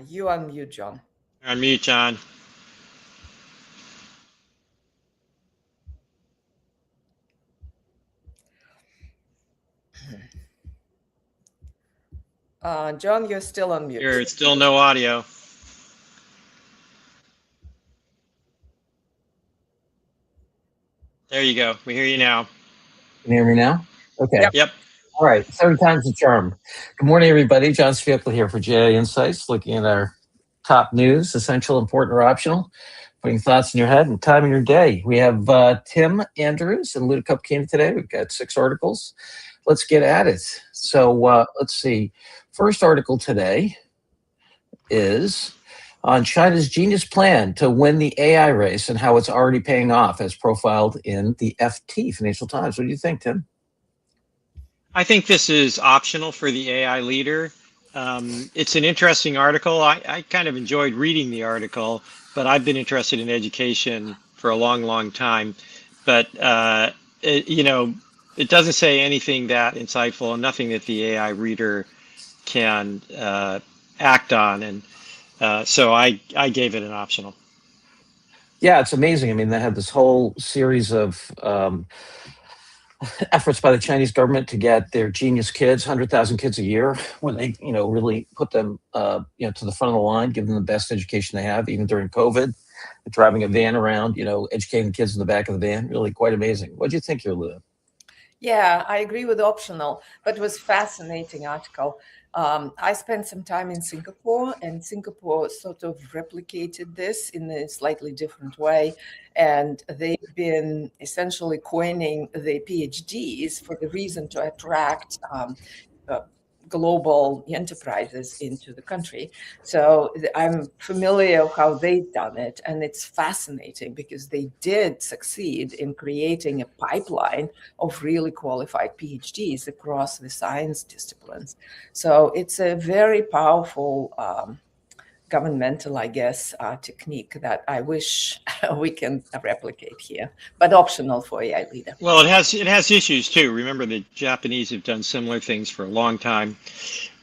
You unmute, John. Unmute, John. John, you're still on mute. There's still no audio. There you go. We hear you now. Can you hear me now? Okay. Yep. All right. Third time's the charm. Good morning, everybody. John Spiegel here for GAI Insights, looking at our top news, essential, important, or optional, putting thoughts in your head and time in your day. We have Tim Andrews and Luda Kupkina today. We've got 6 articles. Let's get at it. So let's see. First article today is on China's genius plan to win the AI race and how it's already paying off, as profiled in the FT, Financial Times. What do you think, Tim? I think this is optional for the AI leader. It's an interesting article. I kind of enjoyed reading the article, but I've been interested in education for a long, long time. But, it doesn't say anything that insightful and nothing that the AI reader can act on. And so I gave it an optional. Yeah, it's amazing. I mean, they had this whole series of efforts by the Chinese government to get their genius kids, 100,000 kids a year, when they, really put them, to the front of the line, give them the best education they have, even during COVID, driving a van around, educating kids in the back of the van. Really quite amazing. What do you think here, Luda? Yeah, I agree with optional, but it was a fascinating article. I spent some time in Singapore, and Singapore sort of replicated this in a slightly different way. And they've been essentially coining the PhDs for the reason to attract global enterprises into the country. So I'm familiar with how they've done it, and it's fascinating because they did succeed in creating a pipeline of really qualified PhDs across the science disciplines. So it's a very powerful governmental, I guess, technique that I wish we can replicate here, but optional for AI leader. Well, it has issues too. Remember, the Japanese have done similar things for a long time.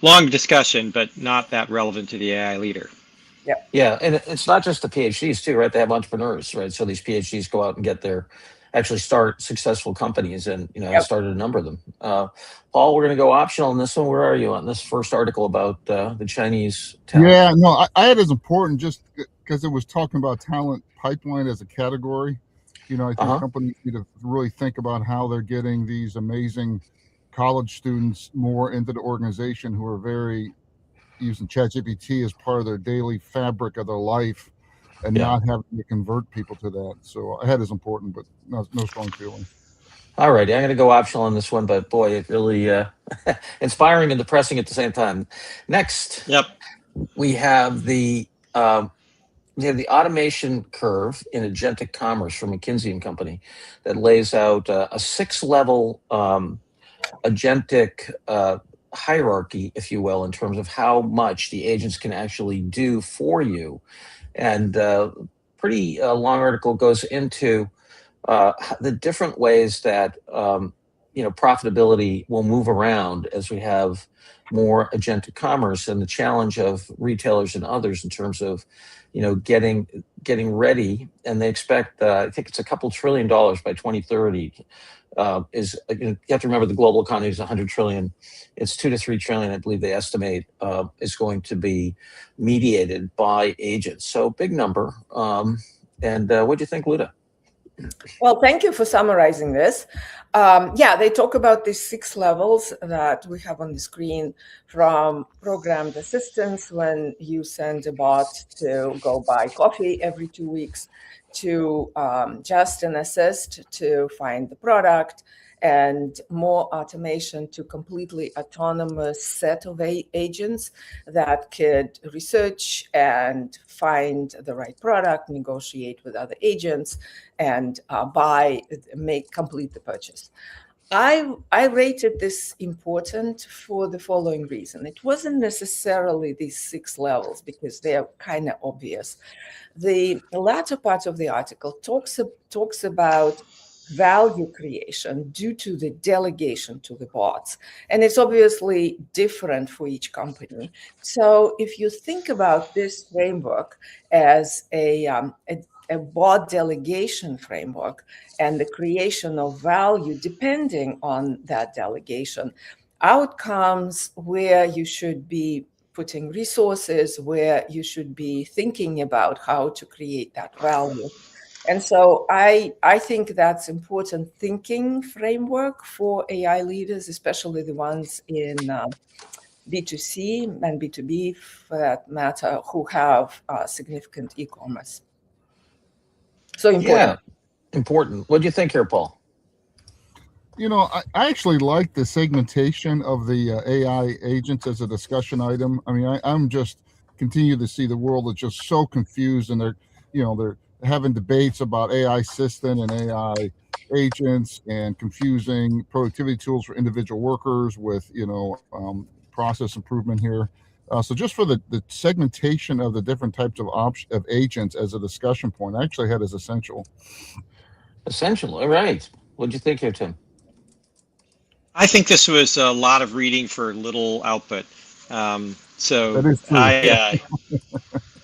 Long discussion, but not that relevant to the AI leader. Yep. Yeah, and it's not just the PhDs too, right? They have entrepreneurs, right? So these PhDs go out and actually start successful companies, and I started a number of them. Paul, we're going to go optional on this one. Where are you on this first article about the Chinese talent? Yeah, no, I had it as important just because it was talking about talent pipeline as a category. I think companies need to really think about how they're getting these amazing college students more into the organization who are very using ChatGPT as part of their daily fabric of their life, and not having to convert people to that. So I had it as important, but no strong feeling. All righty, I'm going to go optional on this one, but boy, it really inspiring and depressing at the same time. Next, we have the automation curve in agentic commerce from McKinsey and Company that lays out a 6-level agentic hierarchy, if you will, in terms of how much the agents can actually do for you. And pretty long article goes into the different ways that profitability will move around as we have more agentic commerce, and the challenge of retailers and others in terms of getting ready. And they expect I think it's a couple $1 trillion by 2030. You have to remember the global economy is 100 trillion. It's 2 to 3 trillion, I believe they estimate, is going to be mediated by agents. So big number. And what do you think, Luda? Well, thank you for summarizing this. They talk about these 6 levels that we have on the screen, from programmed assistance when you send a bot to go buy coffee every 2 weeks, to just an assist to find the product, and more automation to completely autonomous set of agents that could research and find the right product, negotiate with other agents, and complete the purchase. I rated this important for the following reason. It wasn't necessarily these 6 levels because they are kind of obvious. The latter part of the article talks about value creation due to the delegation to the bots. And it's obviously different for each company. So if you think about this framework as a bot delegation framework and the creation of value depending on that delegation, outcomes where you should be putting resources, where you should be thinking about how to create that value. And so I think that's important thinking framework for AI leaders, especially the ones in B2C and B2B, for that matter, who have significant e-commerce. So important. Yeah, important. What do you think here, Paul? I actually like the segmentation of the AI agents as a discussion item. I mean, I'm just continue to see the world is just so confused, and they're having debates about AI assistant and AI agents, and confusing productivity tools for individual workers with process improvement here. So just for the segmentation of the different types of agents as a discussion point, I actually had as essential. Essential. All right. What do you think here, Tim? I think this was a lot of reading for little output. So That is true.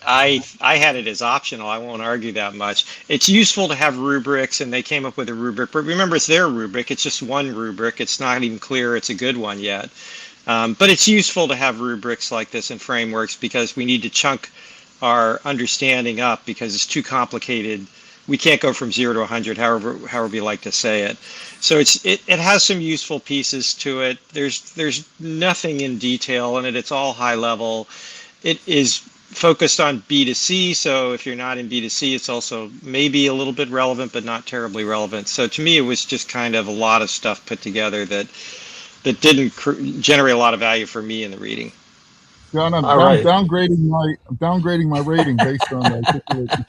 I had it as optional. I won't argue that much. It's useful to have rubrics, and they came up with a rubric. But remember, it's their rubric. It's just one rubric. It's not even clear it's a good one yet. But it's useful to have rubrics like this and frameworks because we need to chunk our understanding up because it's too complicated. We can't go from 0 to 100, however you like to say it. So it has some useful pieces to it. There's nothing in detail in it. It's all high level. It is focused on B2C. So if you're not in B2C, it's also maybe a little bit relevant, but not terribly relevant. So to me, it was just kind of a lot of stuff put together that didn't generate a lot of value for me in the reading. John, I'm downgrading my rating based on that.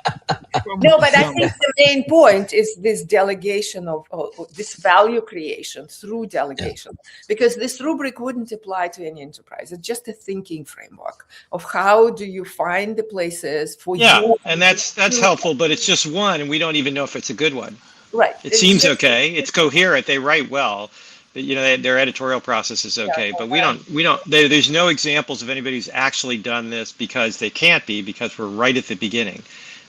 No, but I think the main point is this delegation of this value creation through delegation, because this rubric wouldn't apply to any enterprise. It's just a thinking framework of how do you find the places for you. Yeah, and that's helpful, but it's just one, and we don't even know if it's a good one. Right. It seems okay. It's coherent. They write well. Their editorial process is okay, but we don't. There's no examples of anybody who's actually done this because they can't be, because we're right at the beginning,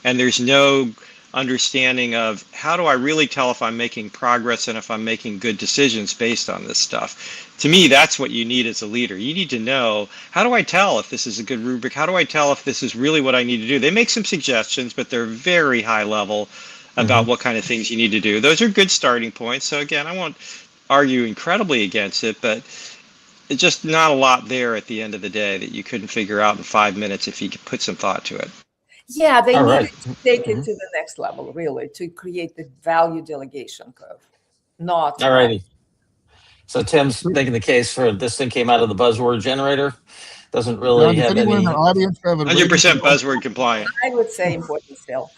and there's no understanding of how do I really tell if I'm making progress and if I'm making good decisions based on this stuff. To me, that's what you need as a leader. You need to know, how do I tell if this is a good rubric? How do I tell if this is really what I need to do? They make some suggestions, but they're very high level about what kind of things you need to do. Those are good starting points. So again, I won't argue incredibly against it, but it's just not a lot there at the end of the day that you couldn't figure out in 5 minutes if you could put some thought to it. Yeah, they need to take it to the next level, really, to create the value delegation curve. Not all righty. So Tim's making the case for this thing came out of the buzzword generator. Doesn't really have anyone any. in the audience have a 100% buzzword compliant. I would say important still.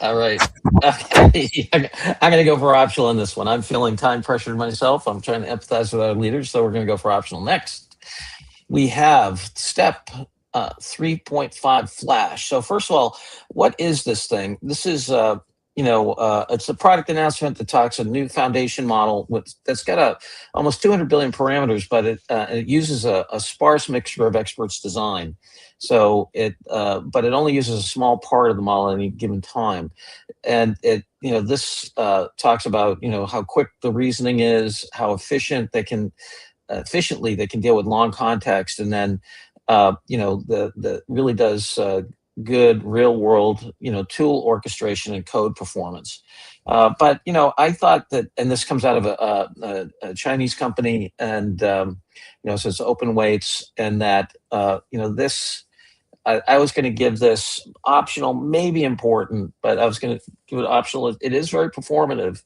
All right. Okay. I'm going to go for optional on this one. I'm feeling time pressured myself. I'm trying to empathize with our leaders, so we're going to go for optional. Next, we have step 3.5 Flash. So first of all, what is this thing? This is it's a product announcement that talks a new foundation model that's got almost 200 billion parameters, but it uses a sparse mixture of experts' design. So but it only uses a small part of the model at any given time, and this talks about how quick the reasoning is, how efficiently they can deal with long context, and then the really does good real world tool orchestration and code performance. But I thought that, and this comes out of a Chinese company, and so it's open weights, and that this. I was going to give this optional, maybe important, but I was going to give it optional. It is very performant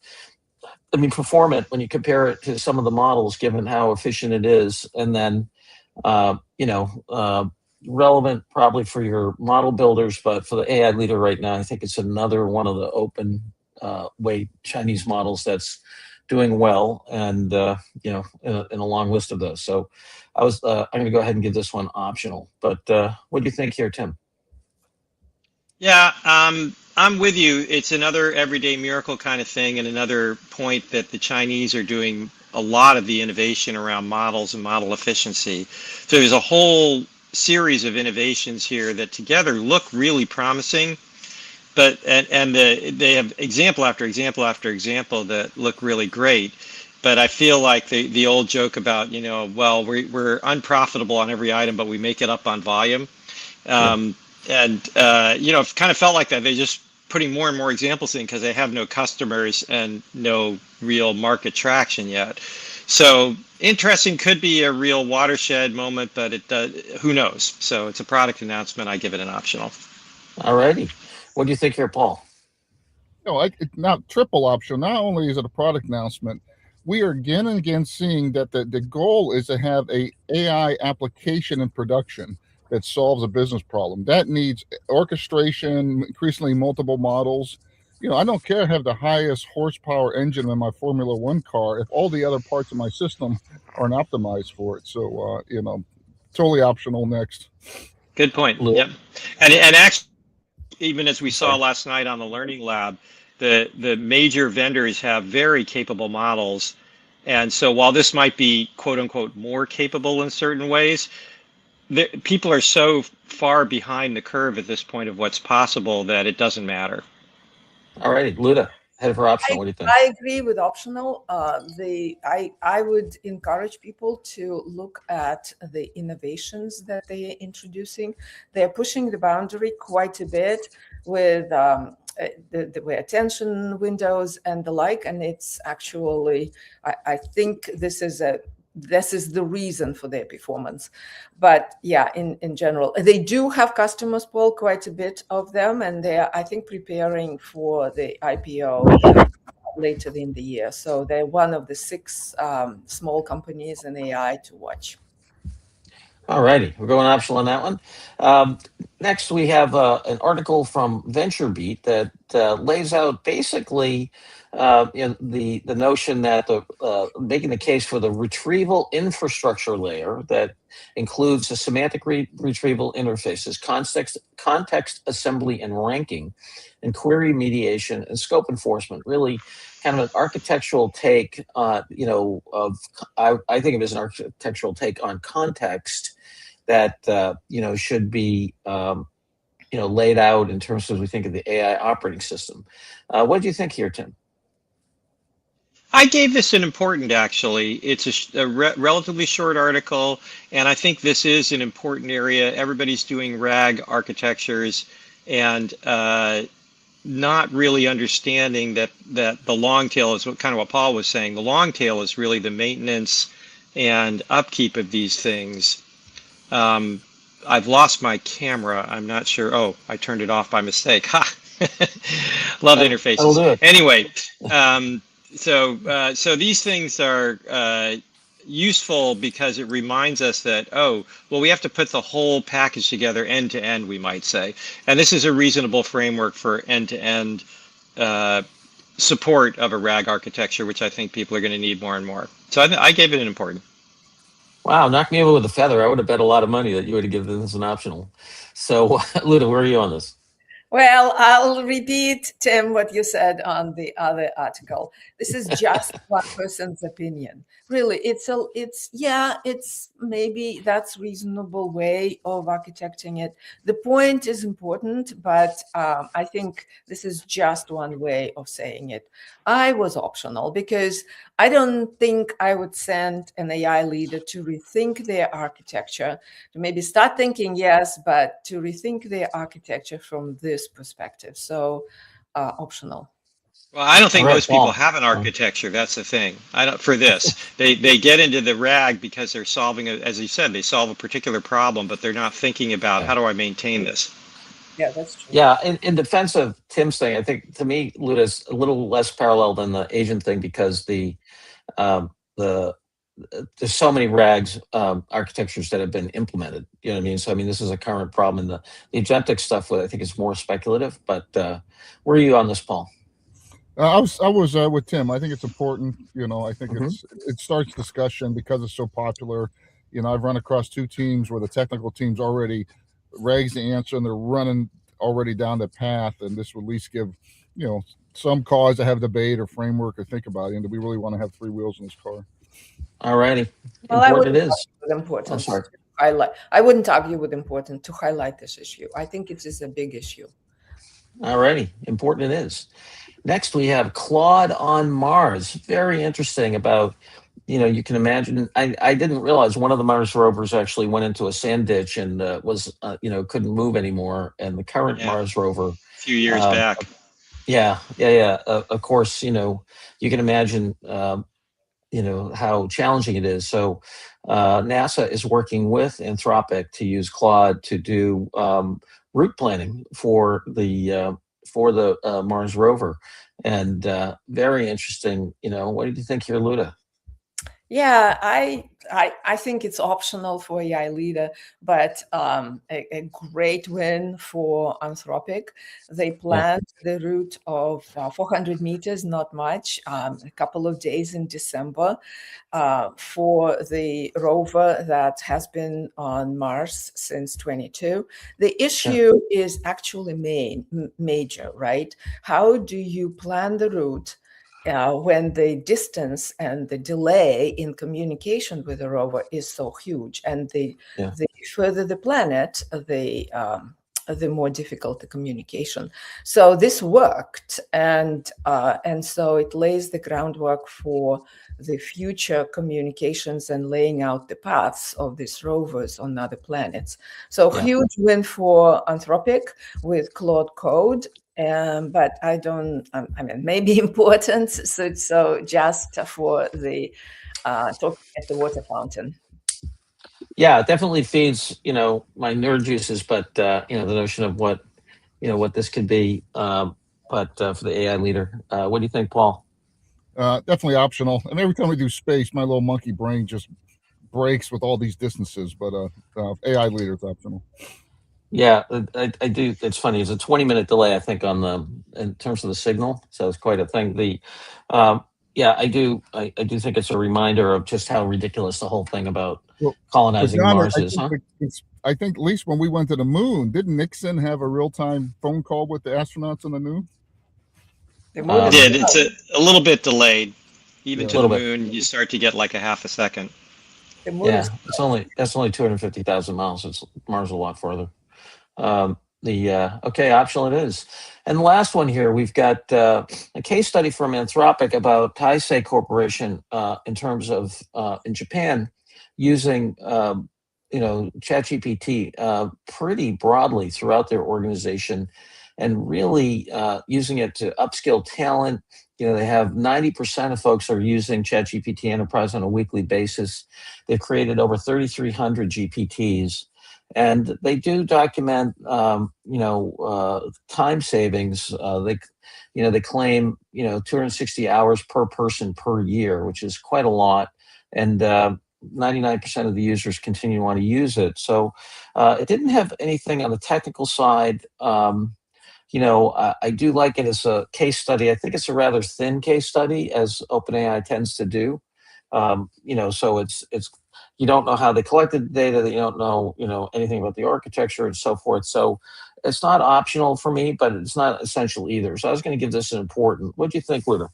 when you compare it to some of the models, given how efficient it is, and then relevant probably for your model builders, but for the AI leader right now, I think it's another one of the open weight Chinese models that's doing well, and in a long list of those. So I'm going to go ahead and give this one optional. But what do you think here, Tim? Yeah, I'm with you. It's another everyday miracle kind of thing, and another point that the Chinese are doing a lot of the innovation around models and model efficiency. So there's a whole series of innovations here that together look really promising, but they have example after example after example that look really great. But I feel like the old joke about, well, we're unprofitable on every item, but we make it up on volume. And it kind of felt like that. They just putting more and more examples in because they have no customers and no real market traction yet. So interesting, could be a real watershed moment, but who knows? So it's a product announcement. I give it an optional. All righty. What do you think here, Paul? No, it's not triple optional. Not only is it a product announcement, we are again and again seeing that the goal is to have a AI application in production that solves a business problem. That needs orchestration, increasingly multiple models. I don't care to have the highest horsepower engine in my Formula One car if all the other parts of my system aren't optimized for it. So, totally optional next. Good point. Yep. And actually, even as we saw last night on the Learning Lab, the major vendors have very capable models. And so while this might be quote unquote more capable in certain ways, people are so far behind the curve at this point of what's possible that it doesn't matter. All righty, Luda, head for optional. What do you think? I agree with optional. I would encourage people to look at the innovations that they are introducing. They're pushing the boundary quite a bit with the attention windows and the like, and it's actually, I think this is the reason for their performance. But yeah, in general, they do have customers, Paul, quite a bit of them, and they are, I think, preparing for the IPO later in the year. So they're one of the 6 small companies in AI to watch. All righty, we're going optional on that one. Next, we have an article from VentureBeat that lays out basically the notion that making the case for the retrieval infrastructure layer that includes the semantic retrieval interfaces, context assembly and ranking, and query mediation and scope enforcement. Really, kind of an architectural take. I think of it as an architectural take on context that should be laid out in terms of we think of the AI operating system. What do you think here, Tim? I gave this an important, actually. It's a relatively short article, and I think this is an important area. Everybody's doing RAG architectures and not really understanding that the long tail is kind of what Paul was saying. The long tail is really the maintenance and upkeep of these things. I've lost my camera. I'm not sure. Oh, I turned it off by mistake. Ha! Love interfaces. Anyway, so these things are useful because it reminds us that, we have to put the whole package together end to end, we might say. And this is a reasonable framework for end to end support of a RAG architecture, which I think people are going to need more and more. So I gave it an important. Wow, knock me over with a feather. I would have bet a lot of money that you would have given this an optional. So, Luda, where are you on this? Well, I'll repeat, Tim, what you said on the other article. This is just one person's opinion. Really, it's maybe that's reasonable way of architecting it. The point is important, but I think this is just one way of saying it. I was optional because I don't think I would send an AI leader to rethink their architecture, to maybe start thinking, yes, but to rethink their architecture from this perspective. So optional. Well, I don't think most people have an architecture. That's the thing. For this. They get into the RAG because they're solving, as you said, they solve a particular problem, but they're not thinking about how do I maintain this. Yeah, that's true. Yeah, in defense of Tim's thing, I think to me, Luda's a little less parallel than the Asian thing because there's so many RAGs architectures that have been implemented. You know what I mean? So I mean, this is a current problem, and the agentic stuff, I think, is more speculative. But where are you on this, Paul? I was with Tim. I think it's important. I think it starts discussion because it's so popular. I've run across 2 teams where the technical team's already rags the answer and they're running already down the path, and this will at least give, some cause to have debate or framework or think about it. And do we really want to have three wheels in this car? All righty. Well, I Important wouldn't it is. argue with importance. I'm sorry. I wouldn't argue with important to highlight this issue. I think it is a big issue. All righty. Important it is. Next, we have Claude on Mars. Very interesting about, you can imagine, I didn't realize one of the Mars rovers actually went into a sand ditch and couldn't move anymore. And the current Mars rover, a few years back. Yeah. Of course, you can imagine, how challenging it is. So NASA is working with Anthropic to use Claude to do route planning for the Mars rover, and very interesting. What did you think here, Luda? Yeah, I think it's optional for AI leader, but a great win for Anthropic. They planned the route of 400 meters, not much, a couple of days in December for the rover that has been on Mars since 22. The issue is actually major, right? How do you plan the route when the distance and the delay in communication with the rover is so huge, and the further the planet, the more difficult the communication. So this worked, and so it lays the groundwork for the future communications and laying out the paths of these rovers on other planets. So huge win for Anthropic with Claude Code. But I mean, maybe important. So just for the talking at the water fountain. Yeah, it definitely feeds, my nerd juices, but the notion of what this could be. But for the AI leader, what do you think, Paul? Definitely optional. And every time we do space, my little monkey brain just breaks with all these distances. But AI leader is optional. Yeah, I do. It's funny. It's a 20-minute delay, I think, in terms of the signal. So it's quite a thing. I do think it's a reminder of just how ridiculous the whole thing about colonizing Mars is. I think at least when we went to the moon, didn't Nixon have a real-time phone call with the astronauts on the moon? It did. It's a little bit delayed. Even to the moon, you start to get like a half a second. Yeah, that's only 250,000 miles. Mars a lot farther. Optional it is. And the last one here, we've got a case study from Anthropic about Taisei Corporation in terms of in Japan using ChatGPT pretty broadly throughout their organization, and really using it to upskill talent. They have 90% of folks are using ChatGPT Enterprise on a weekly basis. They've created over 3,300 GPTs. And they do document, time savings. They claim, 260 hours per person per year, which is quite a lot. And 99% of the users continue to want to use it. So it didn't have anything on the technical side. I do like it as a case study. I think it's a rather thin case study, as OpenAI tends to do. So it's you don't know how they collected the data, that you don't know, anything about the architecture and so forth. So it's not optional for me, but it's not essential either. So I was going to give this an important. What do you think, Luda?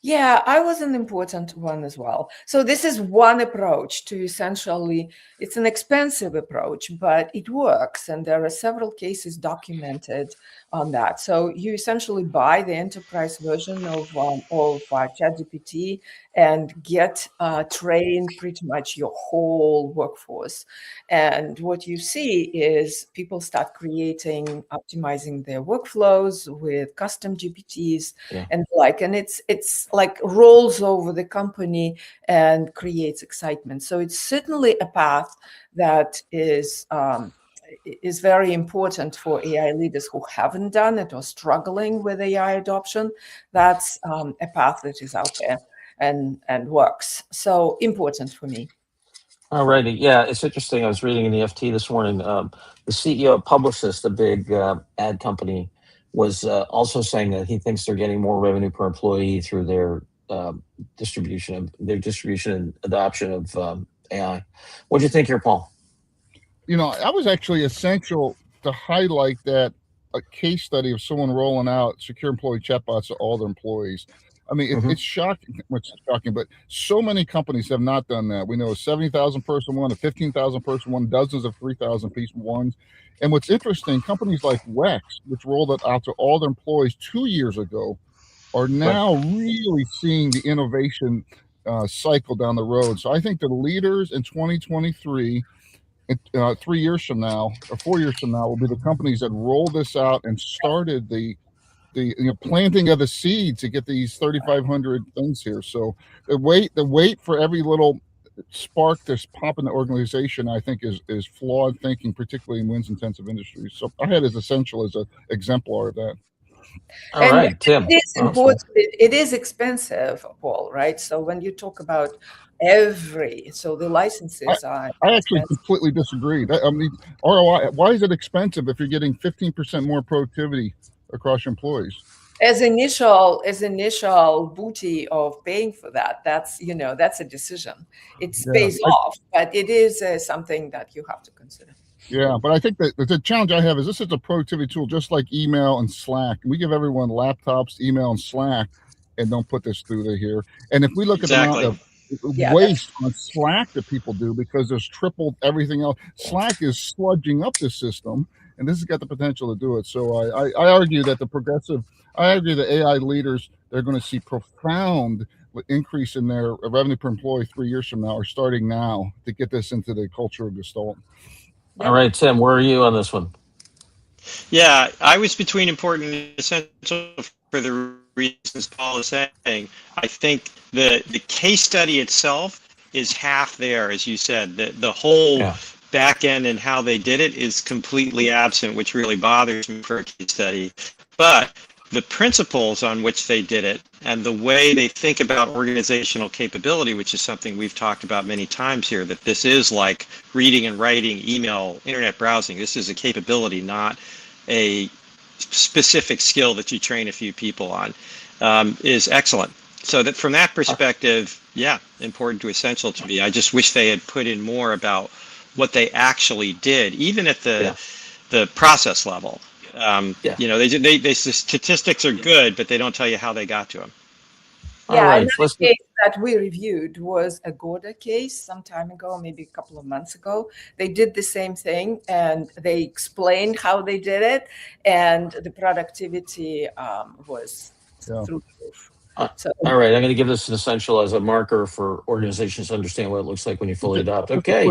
Yeah, I was an important one as well. So this is one approach to essentially, it's an expensive approach, but it works. And there are several cases documented on that. So you essentially buy the enterprise version of ChatGPT and get trained pretty much your whole workforce. And what you see is people start optimizing their workflows with custom GPTs and it's like rolls over the company and creates excitement. So it's certainly a path that is very important for AI leaders who haven't done it or struggling with AI adoption. That's a path that is out there and works. So important for me. All righty. Yeah, it's interesting. I was reading in the FT this morning. The CEO of Publicis, the big ad company, was also saying that he thinks they're getting more revenue per employee through their distribution and adoption of AI. What do you think here, Paul? That was actually essential to highlight that a case study of someone rolling out secure employee chatbots to all their employees. I mean, it's shocking. It's shocking, but so many companies have not done that. We know a 70,000 person one, a 15,000 person one, dozens of 3,000 piece ones. And what's interesting, companies like WEX, which rolled it out to all their employees 2 years ago, are now really seeing the innovation cycle down the road. So I think the leaders in 2023, 3 years from now or 4 years from now, will be the companies that roll this out and started the planting of the seed to get these 3,500 things here. So the wait for every little spark to pop in the organization, I think, is flawed thinking, particularly in wins intensive industries. So I had as essential as an exemplar of that. All right, Tim. It is important. It is expensive, Paul, right? So when you talk about the licenses are I actually completely disagree. I mean, ROI, why is it expensive if you're getting 15% more productivity across your employees? As initial booty of paying for that, that's a decision. It pays off, but it is something that you have to consider. Yeah, but I think that the challenge I have is this is a productivity tool just like email and Slack. We give everyone laptops, email, and Slack, and don't put this through here. And if we look at the amount of waste on Slack that people do because there's tripled everything else, Slack is sludging up the system, and this has got the potential to do it. So I argue that the AI leaders, they're going to see profound increase in their revenue per employee 3 years from now, or starting now, to get this into the culture of Gestalt. All right, Tim, where are you on this one? Yeah, I was between important and essential for the reasons Paul is saying. I think the case study itself is half there, as you said. The whole back end and how they did it is completely absent, which really bothers me for a case study. But the principles on which they did it and the way they think about organizational capability, which is something we've talked about many times here, that this is like reading and writing, email, internet browsing. This is a capability, not a specific skill that you train a few people on, is excellent. So that from that perspective, yeah, important to essential to me. I just wish they had put in more about what they actually did, even at the process level. The statistics are good, but they don't tell you how they got to them. Another case that we reviewed was a Gorda case some time ago, maybe a couple of months ago. They did the same thing, and they explained how they did it, and the productivity was through the roof. So, all right, I'm going to give this an essential as a marker for organizations to understand what it looks like when you fully adopt. Okay,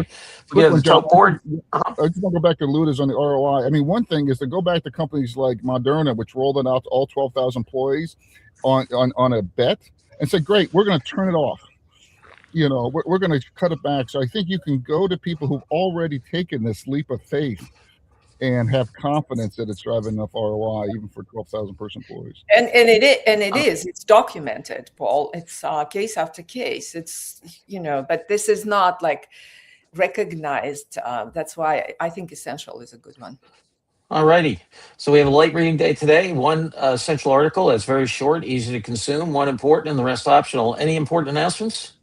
we have the top board. I just want to go back to Luda's on the ROI. I mean, one thing is to go back to companies like Moderna, which rolled it out to all 12,000 employees on a bet, and said, great, we're going to turn it off. We're going to cut it back. So I think you can go to people who've already taken this leap of faith and have confidence that it's driving enough ROI, even for 12,000 person employees. And it's documented, Paul. It's case after case. It's but this is not like recognized. That's why I think essential is a good one. All righty. So we have a light reading day today. One essential article that's very short, easy to consume. One important, and the rest optional. Any important announcements?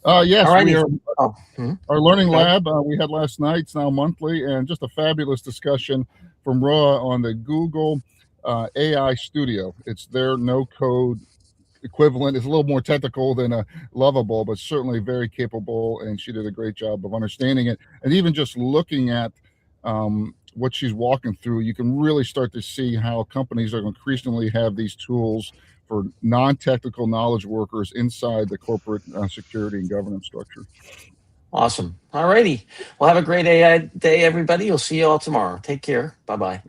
Yes, our learning lab we had last night. It's now monthly, and just a fabulous discussion from Roa on the Google AI Studio. It's their no-code equivalent. It's a little more technical than Lovable, but certainly very capable, and she did a great job of understanding it. And even just looking at what she's walking through, you can really start to see how companies are increasingly have these tools for non-technical knowledge workers inside the corporate security and governance structure. Awesome. All righty. Well, have a great AI day, everybody. We'll see you all tomorrow. Take care. Bye-bye.